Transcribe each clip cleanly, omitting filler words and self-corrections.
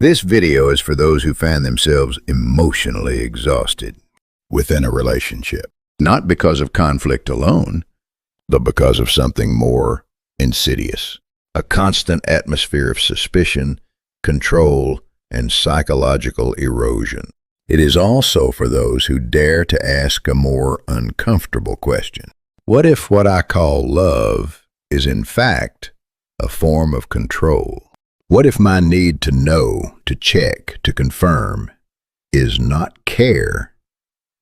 This video is for those who find themselves emotionally exhausted within a relationship, not because of conflict alone, but because of something more insidious, a constant atmosphere of suspicion, control, and psychological erosion. It is also for those who dare to ask a more uncomfortable question. What if what I call love is in fact a form of control? What if my need to know, to check, to confirm is not care,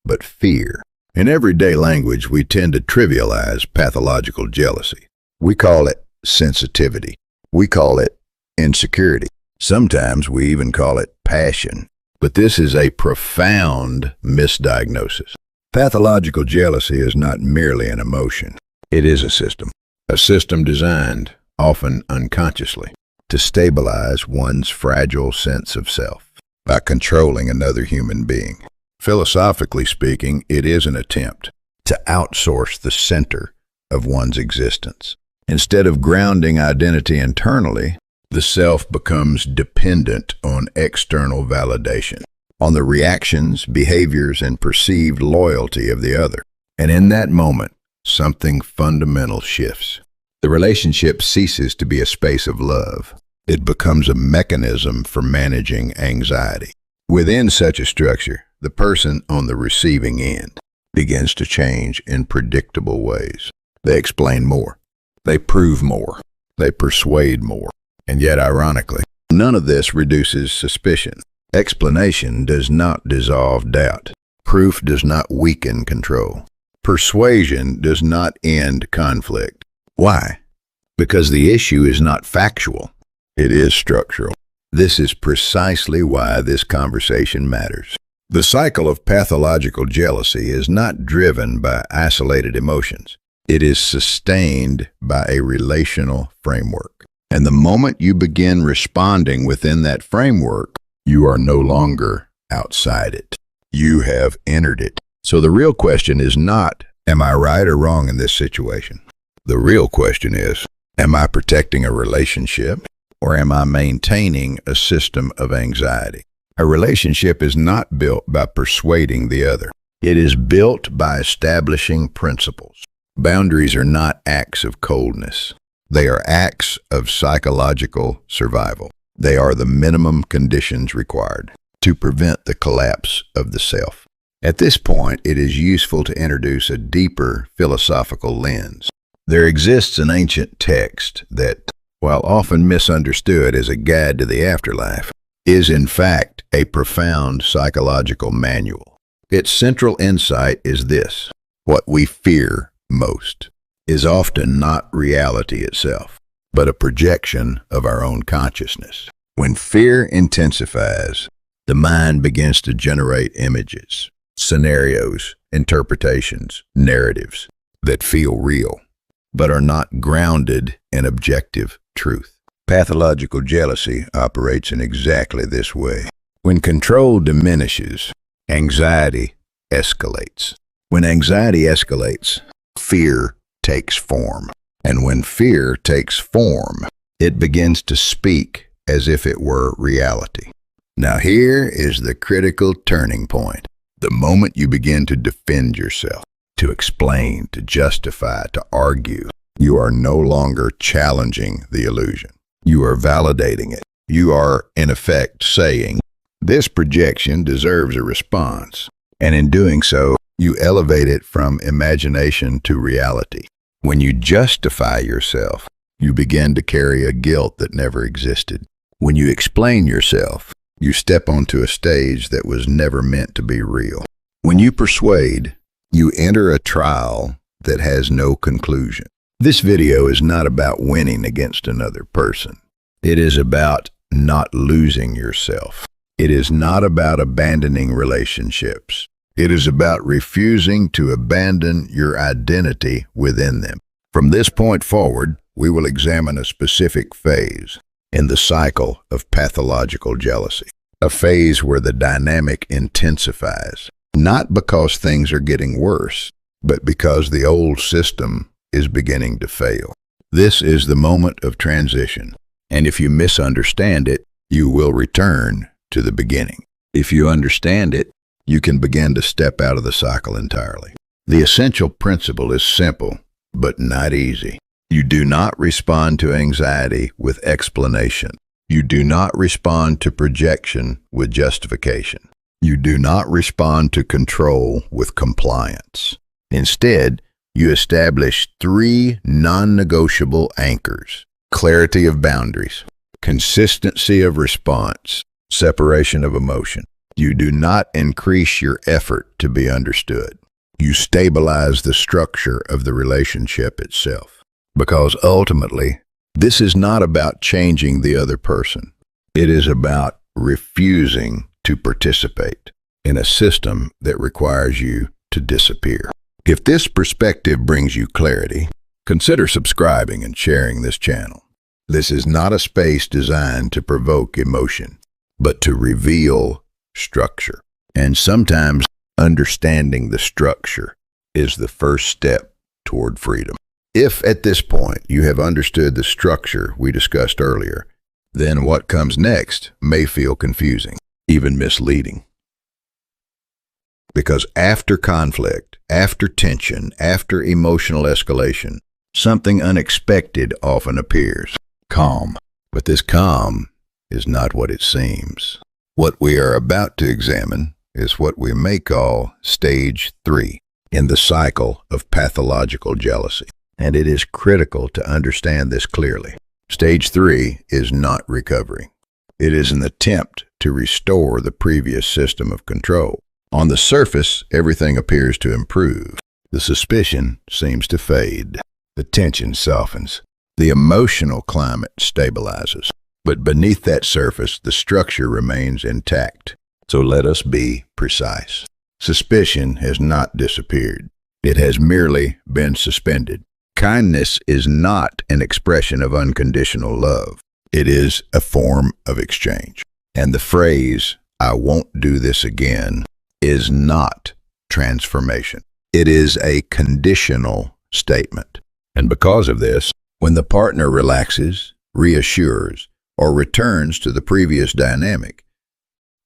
but fear? In everyday language, we tend to trivialize pathological jealousy. We call it sensitivity. We call it insecurity. Sometimes we even call it passion. But this is a profound misdiagnosis. Pathological jealousy is not merely an emotion. It is a system designed, often unconsciously, to stabilize one's fragile sense of self by controlling another human being. Philosophically speaking, it is an attempt to outsource the center of one's existence. Instead of grounding identity internally, the self becomes dependent on external validation, on the reactions, behaviors, and perceived loyalty of the other. And in that moment, something fundamental shifts. The relationship ceases to be a space of love. It becomes a mechanism for managing anxiety. Within such a structure, the person on the receiving end begins to change in predictable ways. They explain more. They prove more. They persuade more. And yet, ironically, none of this reduces suspicion. Explanation does not dissolve doubt. Proof does not weaken control. Persuasion does not end conflict. Why? Because the issue is not factual. It is structural. This is precisely why this conversation matters. The cycle of pathological jealousy is not driven by isolated emotions. It is sustained by a relational framework. And the moment you begin responding within that framework, you are no longer outside it. You have entered it. So the real question is not, am I right or wrong in this situation? The real question is, am I protecting a relationship or am I maintaining a system of anxiety? A relationship is not built by persuading the other. It is built by establishing principles. Boundaries are not acts of coldness. They are acts of psychological survival. They are the minimum conditions required to prevent the collapse of the self. At this point, it is useful to introduce a deeper philosophical lens. There exists an ancient text that, while often misunderstood as a guide to the afterlife, is in fact a profound psychological manual. Its central insight is this: what we fear most is often not reality itself, but a projection of our own consciousness. When fear intensifies, the mind begins to generate images, scenarios, interpretations, narratives that feel real, but are not grounded in objective truth. Pathological jealousy operates in exactly this way. When control diminishes, anxiety escalates. When anxiety escalates, fear takes form. And when fear takes form, it begins to speak as if it were reality. Now here is the critical turning point. The moment you begin to defend yourself, to explain, to justify, to argue, you are no longer challenging the illusion. You are validating it. You are, in effect, saying, this projection deserves a response. And in doing so, you elevate it from imagination to reality. When you justify yourself, you begin to carry a guilt that never existed. When you explain yourself, you step onto a stage that was never meant to be real. When you persuade, you enter a trial that has no conclusion. This video is not about winning against another person. It is about not losing yourself. It is not about abandoning relationships. It is about refusing to abandon your identity within them. From this point forward, we will examine a specific phase in the cycle of pathological jealousy, a phase where the dynamic intensifies, not because things are getting worse, but because the old system is beginning to fail. This is the moment of transition, and if you misunderstand it, you will return to the beginning. If you understand it, you can begin to step out of the cycle entirely. The essential principle is simple, but not easy. You do not respond to anxiety with explanation. You do not respond to projection with justification. You do not respond to control with compliance. Instead, you establish 3 non-negotiable anchors: clarity of boundaries, consistency of response, separation of emotion. You do not increase your effort to be understood. You stabilize the structure of the relationship itself. Because ultimately, this is not about changing the other person. It is about refusing to participate in a system that requires you to disappear. If this perspective brings you clarity, consider subscribing and sharing this channel. This is not a space designed to provoke emotion, but to reveal structure. And sometimes understanding the structure is the first step toward freedom. If at this point you have understood the structure we discussed earlier, then what comes next may feel confusing, even misleading. Because after conflict, after tension, after emotional escalation, something unexpected often appears: calm. But this calm is not what it seems. What we are about to examine is what we may call stage 3 in the cycle of pathological jealousy. And it is critical to understand this clearly. Stage 3 is not recovery. It is an attempt to restore the previous system of control. On the surface, everything appears to improve. The suspicion seems to fade. The tension softens. The emotional climate stabilizes. But beneath that surface, the structure remains intact. So let us be precise. Suspicion has not disappeared. It has merely been suspended. Kindness is not an expression of unconditional love. It is a form of exchange. And the phrase, "I won't do this again," is not transformation. It is a conditional statement. And because of this, when the partner relaxes, reassures, or returns to the previous dynamic,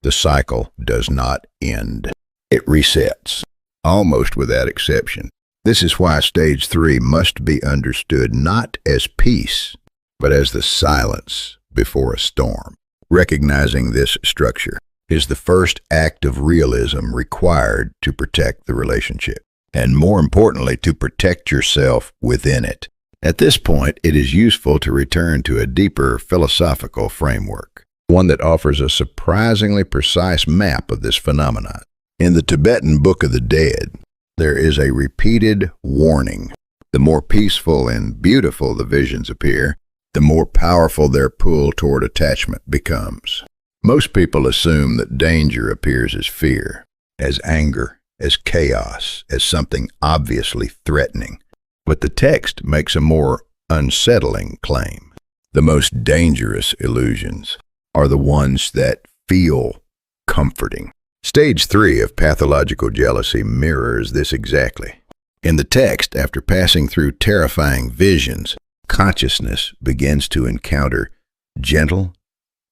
the cycle does not end. It resets, almost without exception. This is why stage 3 must be understood not as peace, but as the silence before a storm. Recognizing this structure is the first act of realism required to protect the relationship, and more importantly, to protect yourself within it. At this point, it is useful to return to a deeper philosophical framework, one that offers a surprisingly precise map of this phenomenon. In the Tibetan Book of the Dead, there is a repeated warning. The more peaceful and beautiful the visions appear, the more powerful their pull toward attachment becomes. Most people assume that danger appears as fear, as anger, as chaos, as something obviously threatening. But the text makes a more unsettling claim. The most dangerous illusions are the ones that feel comforting. Stage 3 of pathological jealousy mirrors this exactly. In the text, after passing through terrifying visions, consciousness begins to encounter gentle,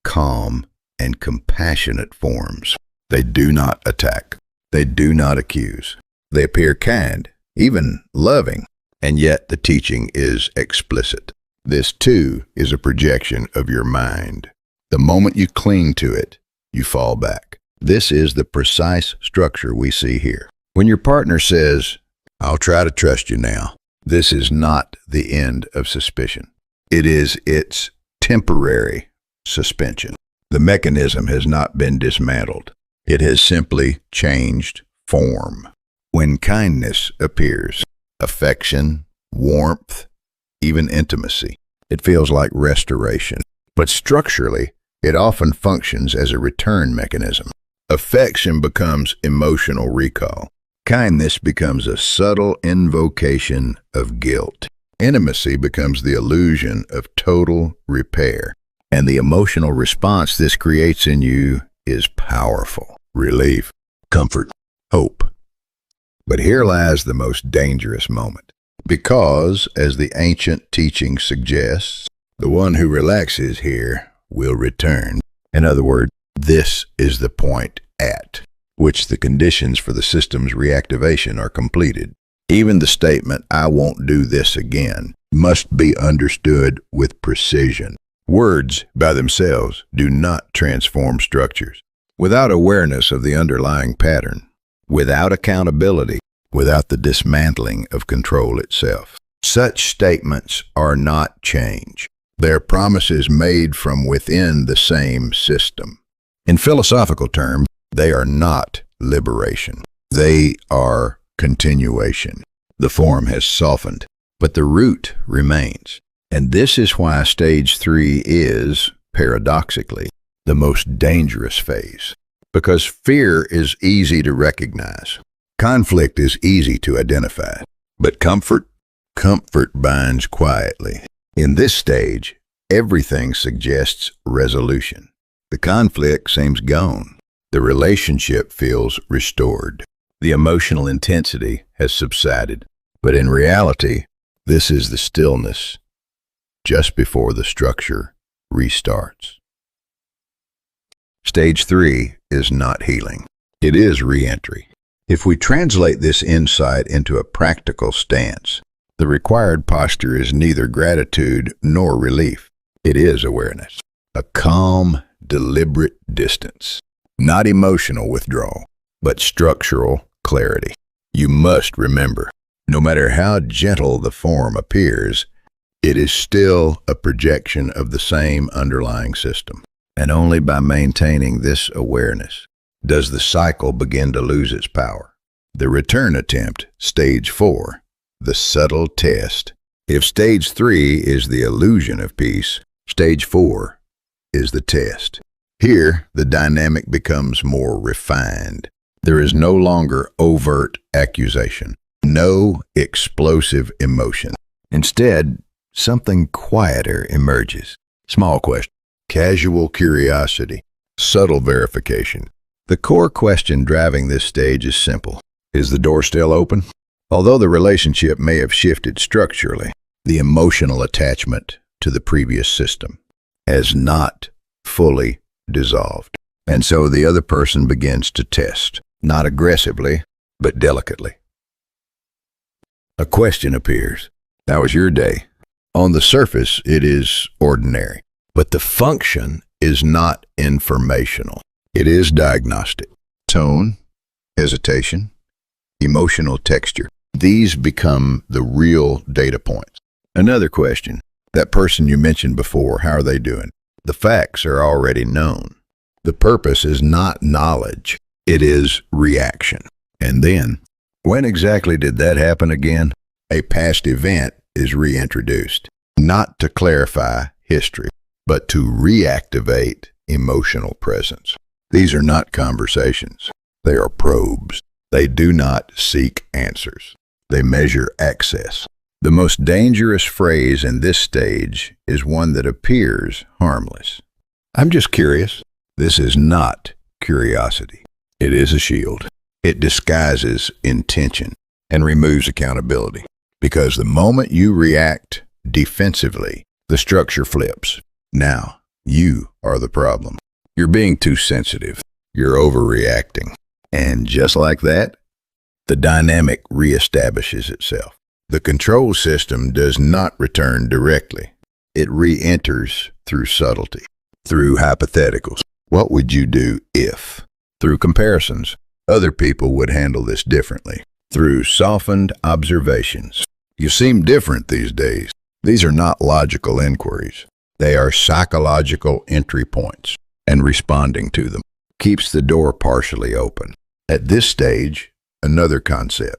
calm, and compassionate forms. They do not attack. They do not accuse. They appear kind, even loving, and yet the teaching is explicit. This, too, is a projection of your mind. The moment you cling to it, you fall back. This is the precise structure we see here. When your partner says, "I'll try to trust you now," this is not the end of suspicion. It is its temporary suspension. The mechanism has not been dismantled. It has simply changed form. When kindness appears, affection, warmth, even intimacy, it feels like restoration. But structurally, it often functions as a return mechanism. Affection becomes emotional recall. Kindness becomes a subtle invocation of guilt. Intimacy becomes the illusion of total repair. And the emotional response this creates in you is powerful. Relief, comfort, hope. But here lies the most dangerous moment. Because, as the ancient teaching suggests, the one who relaxes here will return. In other words, this is the point at which the conditions for the system's reactivation are completed. Even the statement, "I won't do this again," must be understood with precision. Words by themselves do not transform structures. Without awareness of the underlying pattern, without accountability, without the dismantling of control itself, such statements are not change. They're promises made from within the same system. In philosophical terms, they are not liberation. They are continuation. The form has softened, but the root remains. And this is why stage 3 is, paradoxically, the most dangerous phase. Because fear is easy to recognize. Conflict is easy to identify. But comfort binds quietly. In this stage, everything suggests resolution. The conflict seems gone. The relationship feels restored. The emotional intensity has subsided. But in reality, this is the stillness just before the structure restarts. Stage 3 is not healing. It is re-entry. If we translate this insight into a practical stance, the required posture is neither gratitude nor relief. It is awareness. A calm, deliberate distance. Not emotional withdrawal, but structural clarity. You must remember, no matter how gentle the form appears, it is still a projection of the same underlying system. And only by maintaining this awareness does the cycle begin to lose its power. The return attempt, stage 4, the subtle test. If stage 3 is the illusion of peace, stage 4 is the test. Here, the dynamic becomes more refined. There is no longer overt accusation, no explosive emotion. Instead, something quieter emerges. Small question, casual curiosity, subtle verification. The core question driving this stage is simple. Is the door still open? Although the relationship may have shifted structurally, the emotional attachment to the previous system has not fully dissolved. And so the other person begins to test, not aggressively, but delicately. A question appears. How was your day? On the surface, it is ordinary, but the function is not informational. It is diagnostic. Tone, hesitation, emotional texture. These become the real data points. Another question. That person you mentioned before, how are they doing? The facts are already known. The purpose is not knowledge. It is reaction. And then, when exactly did that happen again? A past event is reintroduced, not to clarify history, but to reactivate emotional presence. These are not conversations. They are probes. They do not seek answers. They measure access. The most dangerous phrase in this stage is one that appears harmless. I'm just curious. This is not curiosity. It is a shield. It disguises intention and removes accountability. Because the moment you react defensively, the structure flips. Now, you are the problem. You're being too sensitive. You're overreacting. And just like that, the dynamic reestablishes itself. The control system does not return directly. It re-enters through subtlety, through hypotheticals. What would you do if? Through comparisons. Other people would handle this differently. Through softened observations. You seem different these days. These are not logical inquiries. They are psychological entry points, and responding to them keeps the door partially open. At this stage, another concept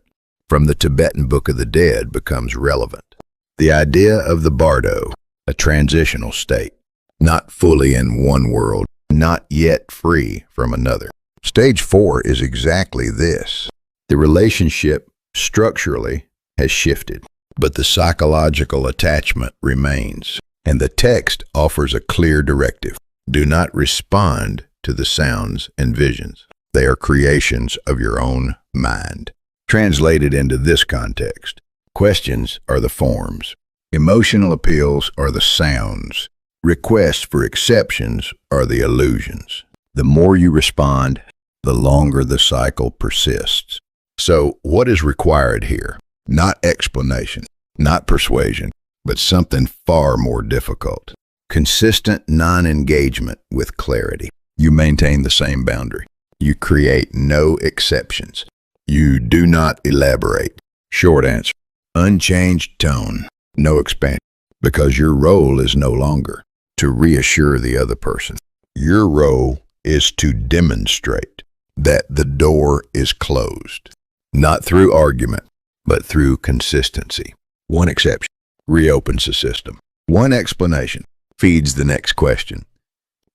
from the Tibetan Book of the Dead becomes relevant. The idea of the bardo, a transitional state, not fully in one world, not yet free from another. Stage 4 is exactly this. The relationship structurally has shifted, but the psychological attachment remains, and the text offers a clear directive. Do not respond to the sounds and visions. They are creations of your own mind. Translated into this context, questions are the forms. Emotional appeals are the sounds. Requests for exceptions are the illusions. The more you respond, the longer the cycle persists. So what is required here? Not explanation, not persuasion, but something far more difficult. Consistent non-engagement with clarity. You maintain the same boundary. You create no exceptions. You do not elaborate. Short answer, unchanged tone, no expansion, because your role is no longer to reassure the other person. Your role is to demonstrate that the door is closed, not through argument, but through consistency. One exception reopens the system. One explanation feeds the next question.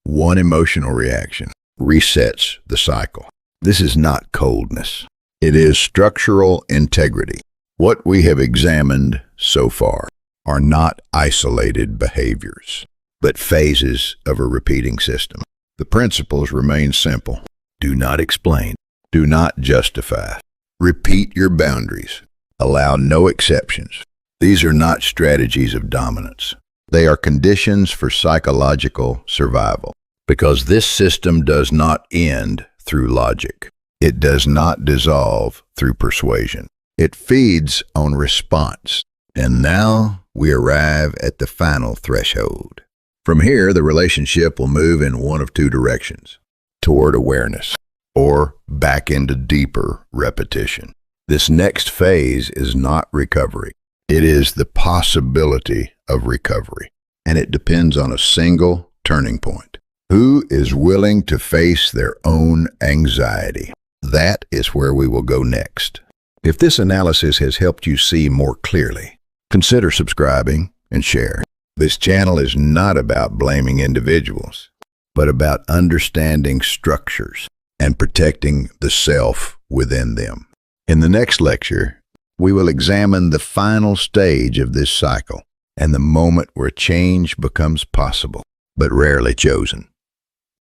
One emotional reaction resets the cycle. This is not coldness. It is structural integrity. What we have examined so far are not isolated behaviors, but phases of a repeating system. The principles remain simple. Do not explain. Do not justify. Repeat your boundaries. Allow no exceptions. These are not strategies of dominance. They are conditions for psychological survival, because this system does not end through logic. It does not dissolve through persuasion. It feeds on response. And now we arrive at the final threshold. From here, the relationship will move in one of two directions: toward awareness or back into deeper repetition. This next phase is not recovery. It is the possibility of recovery, and it depends on a single turning point. Who is willing to face their own anxiety? That is where we will go next. If this analysis has helped you see more clearly, consider subscribing and share. This channel is not about blaming individuals, but about understanding structures and protecting the self within them. In the next lecture, we will examine the final stage of this cycle and the moment where change becomes possible, but rarely chosen.